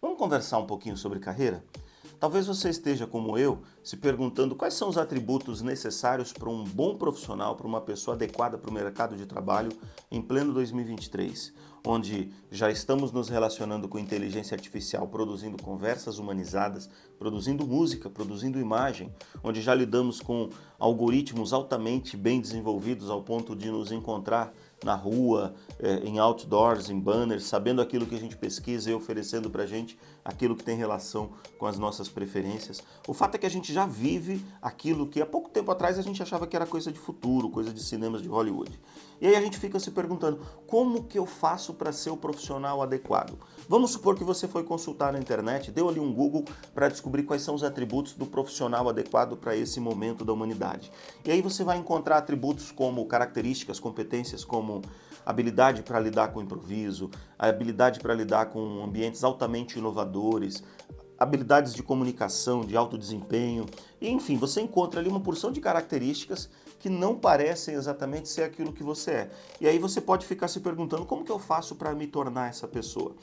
Vamos conversar um pouquinho sobre carreira? Talvez você esteja, como eu, se perguntando quais são os atributos necessários para um bom profissional, para uma pessoa adequada para o mercado de trabalho em pleno 2023, onde já estamos nos relacionando com inteligência artificial, produzindo conversas humanizadas, produzindo música, produzindo imagem, onde já lidamos com algoritmos altamente bem desenvolvidos ao ponto de nos encontrar na rua, em outdoors, em banners, sabendo aquilo que a gente pesquisa e oferecendo para a gente aquilo que tem relação com as nossas preferências. O fato é que a gente já vive aquilo que há pouco tempo atrás a gente achava que era coisa de futuro, coisa de cinemas de Hollywood. E aí a gente fica se perguntando, como que eu faço para ser o profissional adequado? Vamos supor que você foi consultar na internet, deu ali um Google para descobrir quais são os atributos do profissional adequado para esse momento da humanidade. E aí você vai encontrar atributos como características, competências como habilidade para lidar com improviso, a habilidade para lidar com ambientes altamente inovadores, habilidades de comunicação, de alto desempenho, e, enfim, você encontra ali uma porção de características que não parecem exatamente ser aquilo que você é. E aí você pode ficar se perguntando, como que eu faço para me tornar essa pessoa?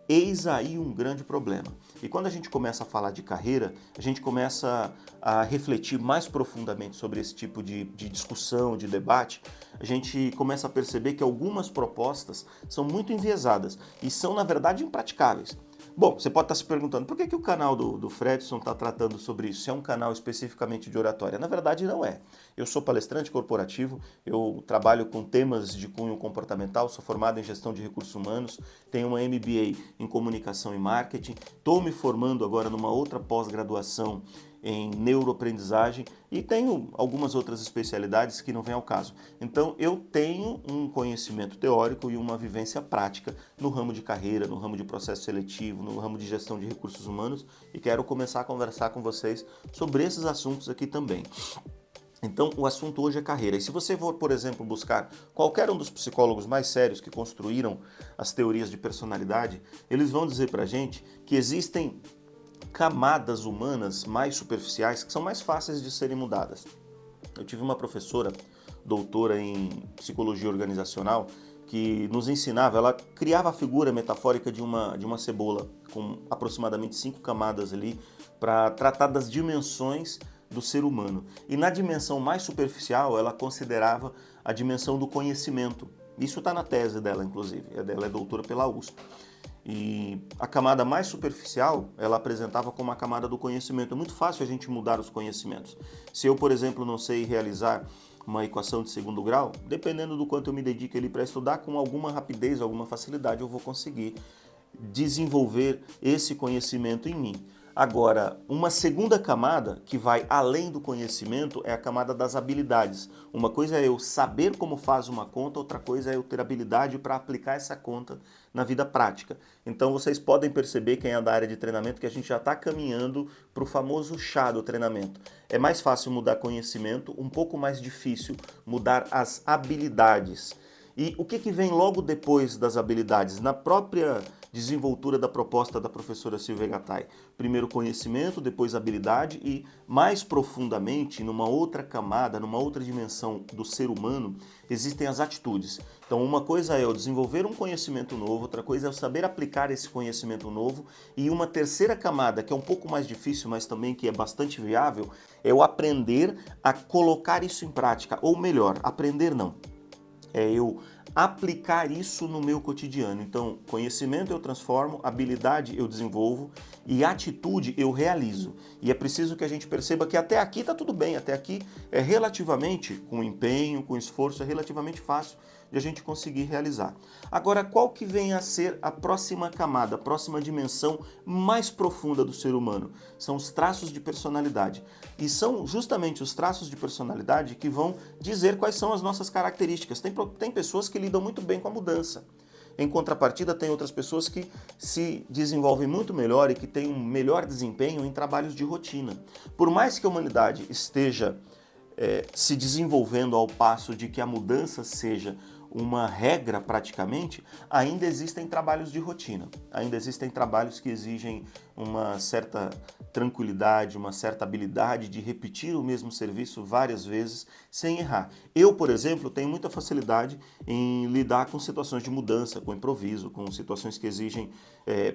Eis aí um grande problema. E quando a gente começa a falar de carreira, a gente começa a refletir mais profundamente sobre esse tipo de discussão, de debate, a gente começa a perceber que algumas propostas são muito enviesadas e são, na verdade, impraticáveis. Bom, você pode estar se perguntando por que o canal do Fredson está tratando sobre isso? Se é um canal especificamente de oratória? Na verdade, não é. Eu sou palestrante corporativo, eu trabalho com temas de cunho comportamental, sou formado em gestão de recursos humanos, tenho uma MBA em comunicação e marketing, estou me formando agora numa outra pós-graduação em neuroaprendizagem e tenho algumas outras especialidades que não vêm ao caso. Então eu tenho um conhecimento teórico e uma vivência prática no ramo de carreira, no ramo de processo seletivo, no ramo de gestão de recursos humanos e quero começar a conversar com vocês sobre esses assuntos aqui também. Então, o assunto hoje é carreira. E se você for, por exemplo, buscar qualquer um dos psicólogos mais sérios que construíram as teorias de personalidade, eles vão dizer pra gente que existem camadas humanas mais superficiais que são mais fáceis de serem mudadas. Eu tive uma professora, doutora em psicologia organizacional, que nos ensinava, ela criava a figura metafórica de uma cebola, com aproximadamente 5 camadas ali, para tratar das dimensões do ser humano. E na dimensão mais superficial, ela considerava a dimensão do conhecimento. Isso está na tese dela, inclusive. Ela é doutora pela USP. E a camada mais superficial, ela apresentava como a camada do conhecimento. É muito fácil a gente mudar os conhecimentos. Se eu, por exemplo, não sei realizar uma equação de segundo grau, dependendo do quanto eu me dedico ali para estudar, com alguma rapidez, alguma facilidade, eu vou conseguir desenvolver esse conhecimento em mim. Agora, uma segunda camada que vai além do conhecimento é a camada das habilidades. Uma coisa é eu saber como faz uma conta, outra coisa é eu ter habilidade para aplicar essa conta na vida prática. Então vocês podem perceber, quem é da área de treinamento, que a gente já está caminhando para o famoso chá do treinamento. É mais fácil mudar conhecimento, um pouco mais difícil mudar as habilidades. E o que vem logo depois das habilidades? Na própria desenvoltura da proposta da professora Silvia Gattai. Primeiro conhecimento, depois habilidade e, mais profundamente, numa outra camada, numa outra dimensão do ser humano, existem as atitudes. Então, uma coisa é eu desenvolver um conhecimento novo, outra coisa é eu saber aplicar esse conhecimento novo e uma terceira camada, que é um pouco mais difícil, mas também que é bastante viável, é eu aprender a colocar isso em prática, ou melhor, aprender não. É eu aplicar isso no meu cotidiano. Então, conhecimento eu transformo, habilidade eu desenvolvo e atitude eu realizo. E é preciso que a gente perceba que até aqui está tudo bem, até aqui é relativamente, com empenho, com esforço, é relativamente fácil de a gente conseguir realizar. Agora, qual que vem a ser a próxima camada, a próxima dimensão mais profunda do ser humano? São os traços de personalidade. E são justamente os traços de personalidade que vão dizer quais são as nossas características. Tem pessoas que lidam muito bem com a mudança. Em contrapartida, tem outras pessoas que se desenvolvem muito melhor e que têm um melhor desempenho em trabalhos de rotina. Por mais que a humanidade esteja se desenvolvendo ao passo de que a mudança seja uma regra praticamente, ainda existem trabalhos de rotina, ainda existem trabalhos que exigem uma certa tranquilidade, uma certa habilidade de repetir o mesmo serviço várias vezes sem errar. Eu, por exemplo, tenho muita facilidade em lidar com situações de mudança, com improviso, com situações que exigem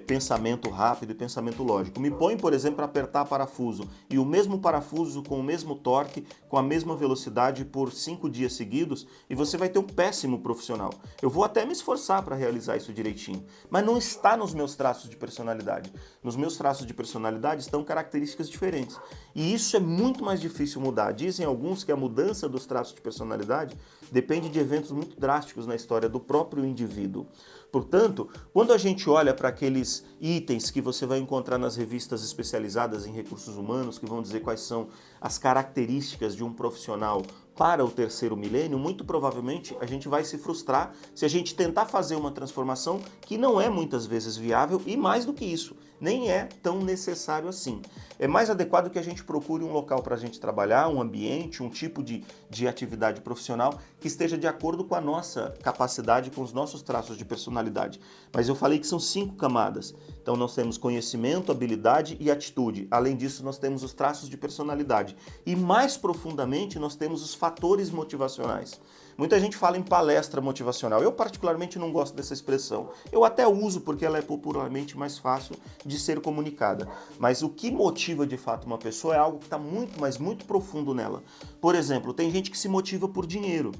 pensamento rápido e pensamento lógico. Me põe, por exemplo, para apertar parafuso e o mesmo parafuso com o mesmo torque, com a mesma velocidade por 5 dias seguidos e você vai ter um péssimo profissional. Eu vou até me esforçar para realizar isso direitinho, mas não está nos meus traços de personalidade. Nos meus traços de personalidade estão características diferentes. E isso é muito mais difícil mudar. Dizem alguns que a mudança dos traços de personalidade depende de eventos muito drásticos na história do próprio indivíduo. Portanto, quando a gente olha para aqueles itens que você vai encontrar nas revistas especializadas em recursos humanos, que vão dizer quais são as características de um profissional para o terceiro milênio, muito provavelmente a gente vai se frustrar se a gente tentar fazer uma transformação que não é muitas vezes viável e, mais do que isso, nem é tão necessário assim. É mais adequado que a gente procure um local para a gente trabalhar, um ambiente, um tipo de atividade profissional que esteja de acordo com a nossa capacidade, com os nossos traços de personalidade. Mas eu falei que são 5 camadas. Então nós temos conhecimento, habilidade e atitude. Além disso, nós temos os traços de personalidade. E mais profundamente, nós temos os fatores motivacionais. Muita gente fala em palestra motivacional. Eu particularmente não gosto dessa expressão. Eu até uso porque ela é popularmente mais fácil de ser comunicada. Mas o que motiva de fato uma pessoa é algo que está muito, mas muito profundo nela. Por exemplo, tem gente que se motiva por dinheiro.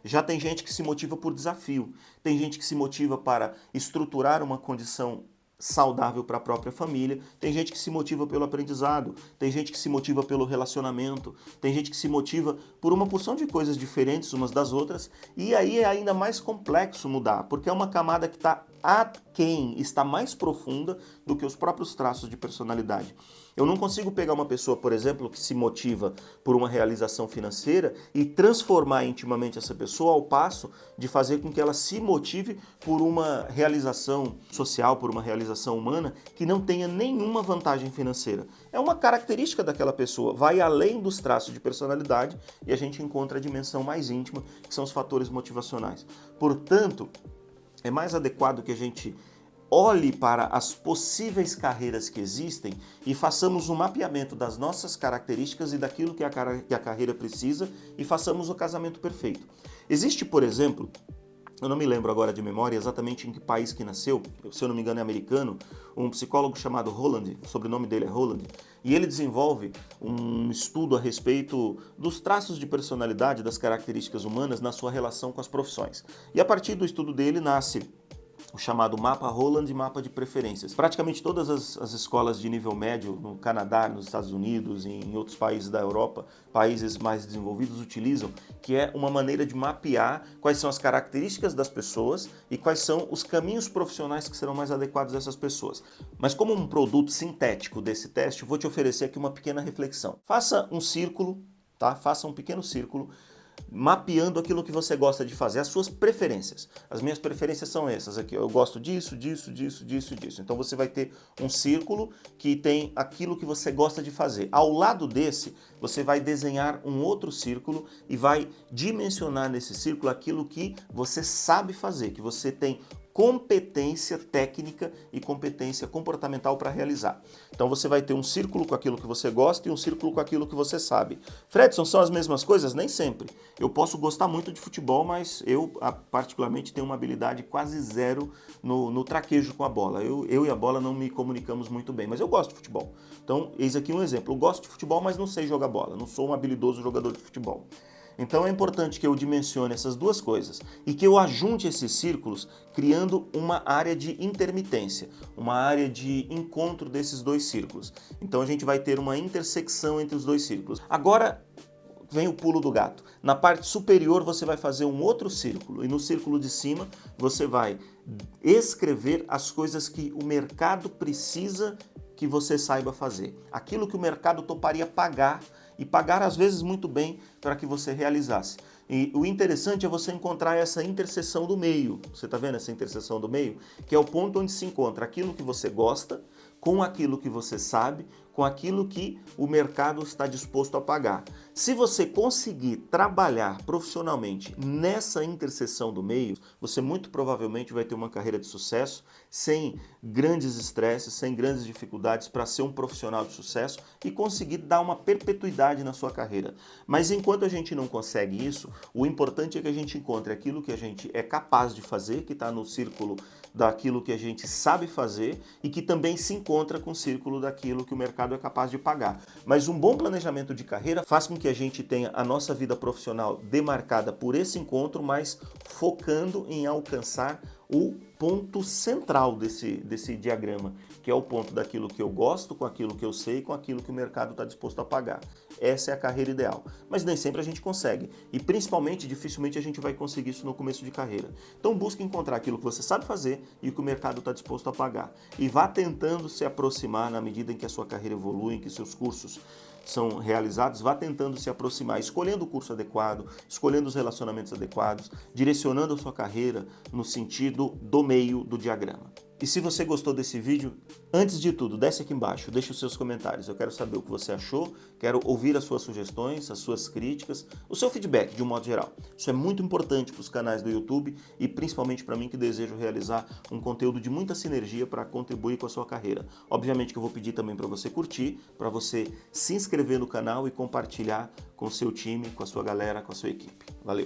Já tem gente que se motiva por desafio. Tem gente que se motiva para estruturar uma condição saudável para a própria família, tem gente que se motiva pelo aprendizado, tem gente que se motiva pelo relacionamento, tem gente que se motiva por uma porção de coisas diferentes umas das outras, e aí é ainda mais complexo mudar, porque é uma camada que está aquém, está mais profunda do que os próprios traços de personalidade. Eu não consigo pegar uma pessoa, por exemplo, que se motiva por uma realização financeira e transformar intimamente essa pessoa ao passo de fazer com que ela se motive por uma realização social, por uma realização humana que não tenha nenhuma vantagem financeira. É uma característica daquela pessoa, vai além dos traços de personalidade e a gente encontra a dimensão mais íntima, que são os fatores motivacionais. Portanto, é mais adequado que a gente olhe para as possíveis carreiras que existem e façamos um mapeamento das nossas características e daquilo que a carreira precisa e façamos o casamento perfeito. Existe, por exemplo, eu não me lembro agora de memória exatamente em que país que nasceu, se eu não me engano é americano, um psicólogo chamado Holland, o sobrenome dele é Holland, e ele desenvolve um estudo a respeito dos traços de personalidade, das características humanas na sua relação com as profissões. E a partir do estudo dele nasce o chamado mapa Holland e mapa de preferências. Praticamente todas as escolas de nível médio no Canadá, nos Estados Unidos e em outros países da Europa, países mais desenvolvidos, utilizam, que é uma maneira de mapear quais são as características das pessoas e quais são os caminhos profissionais que serão mais adequados a essas pessoas. Mas como um produto sintético desse teste, eu vou te oferecer aqui uma pequena reflexão. Faça um círculo, tá? Faça um pequeno círculo mapeando aquilo que você gosta de fazer, as suas preferências. As minhas preferências são essas aqui. Eu gosto disso, disso, disso, disso, disso. Então você vai ter um círculo que tem aquilo que você gosta de fazer. Ao lado desse, você vai desenhar um outro círculo e vai dimensionar nesse círculo aquilo que você sabe fazer, que você tem competência técnica e competência comportamental para realizar. Então você vai ter um círculo com aquilo que você gosta e um círculo com aquilo que você sabe. Fredson, são as mesmas coisas? Nem sempre. Eu posso gostar muito de futebol, mas eu particularmente tenho uma habilidade quase zero no traquejo com a bola. Eu e a bola não me comunicamos muito bem, mas eu gosto de futebol. Então, eis aqui um exemplo. Eu gosto de futebol, mas não sei jogar bola. Não sou um habilidoso jogador de futebol. Então é importante que eu dimensione essas duas coisas e que eu ajunte esses círculos criando uma área de intermitência, uma área de encontro desses dois círculos. Então a gente vai ter uma intersecção entre os dois círculos. Agora vem o pulo do gato. Na parte superior você vai fazer um outro círculo e no círculo de cima você vai escrever as coisas que o mercado precisa que você saiba fazer. Aquilo que o mercado toparia pagar e pagar às vezes muito bem para que você realizasse. E o interessante é você encontrar essa interseção do meio. Você está vendo essa interseção do meio? Que é o ponto onde se encontra aquilo que você gosta com aquilo que você sabe, com aquilo que o mercado está disposto a pagar. Se você conseguir trabalhar profissionalmente nessa interseção do meio, você muito provavelmente vai ter uma carreira de sucesso, sem grandes estresses, sem grandes dificuldades para ser um profissional de sucesso e conseguir dar uma perpetuidade na sua carreira. Mas enquanto a gente não consegue isso, o importante é que a gente encontre aquilo que a gente é capaz de fazer, que está no círculo daquilo que a gente sabe fazer e que também se encontra com o círculo daquilo que o mercado é capaz de pagar. Mas um bom planejamento de carreira faz com que a gente tenha a nossa vida profissional demarcada por esse encontro, mas focando em alcançar o ponto central desse diagrama, que é o ponto daquilo que eu gosto, com aquilo que eu sei, com aquilo que o mercado está disposto a pagar. Essa é a carreira ideal. Mas nem sempre a gente consegue. E principalmente, dificilmente a gente vai conseguir isso no começo de carreira. Então busque encontrar aquilo que você sabe fazer e o que o mercado está disposto a pagar. E vá tentando se aproximar na medida em que a sua carreira evolui, em que seus cursos são realizados, vá tentando se aproximar, escolhendo o curso adequado, escolhendo os relacionamentos adequados, direcionando a sua carreira no sentido do meio do diagrama. E se você gostou desse vídeo, antes de tudo, desce aqui embaixo, deixe os seus comentários. Eu quero saber o que você achou, quero ouvir as suas sugestões, as suas críticas, o seu feedback de um modo geral. Isso é muito importante para os canais do YouTube e principalmente para mim que desejo realizar um conteúdo de muita sinergia para contribuir com a sua carreira. Obviamente que eu vou pedir também para você curtir, para você se inscrever no canal e compartilhar com o seu time, com a sua galera, com a sua equipe. Valeu!